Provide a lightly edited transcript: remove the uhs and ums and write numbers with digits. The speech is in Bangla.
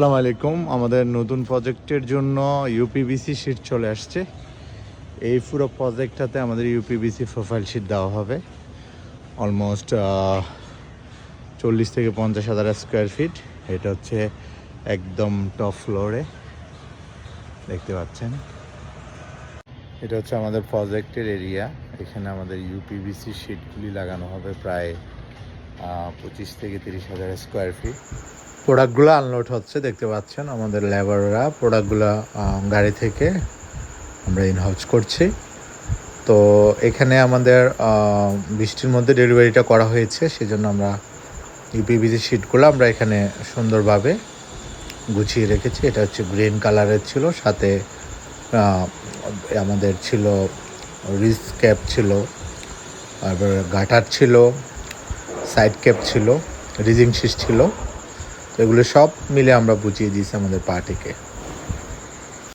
আসসালামু আলাইকুম। আমাদের নতুন প্রজেক্টের জন্য ইউপিভিসি শিট চলে আসছে। এই পুরো প্রজেক্টটাতে আমাদের ইউপিভিসি প্রোফাইল শিট দেওয়া হবে অলমোস্ট 40 থেকে 50,000 স্কোয়ার ফিট। এটা হচ্ছে একদম টপ ফ্লোরে দেখতে পাচ্ছেন। এটা হচ্ছে আমাদের প্রজেক্টের এরিয়া। এখানে আমাদের ইউপিভিসি শিটগুলি লাগানো হবে প্রায় 25 থেকে 30,000 স্কোয়ার ফিট। প্রোডাক্টগুলো আনলোড হচ্ছে দেখতে পাচ্ছেন। আমাদের লেবাররা প্রোডাক্টগুলো গাড়ি থেকে আমরা ইনহাউস করছি। তো এখানে আমাদের বৃষ্টির মধ্যে ডেলিভারিটা করা হয়েছে, সেজন্য আমরা ইউপিভিসি শিটগুলো আমরা এখানে সুন্দরভাবে গুছিয়ে রেখেছি। এটা হচ্ছে গ্রিন কালারের ছিল, সাথে আমাদের ছিল রিস ক্যাপ ছিল, তারপর গাটার ছিল, সাইড ক্যাপ ছিল, রিজিং শিট ছিল। তো এগুলো সব মিলে আমরা বুঝিয়ে দিয়েছি আমাদের পার্টিকে।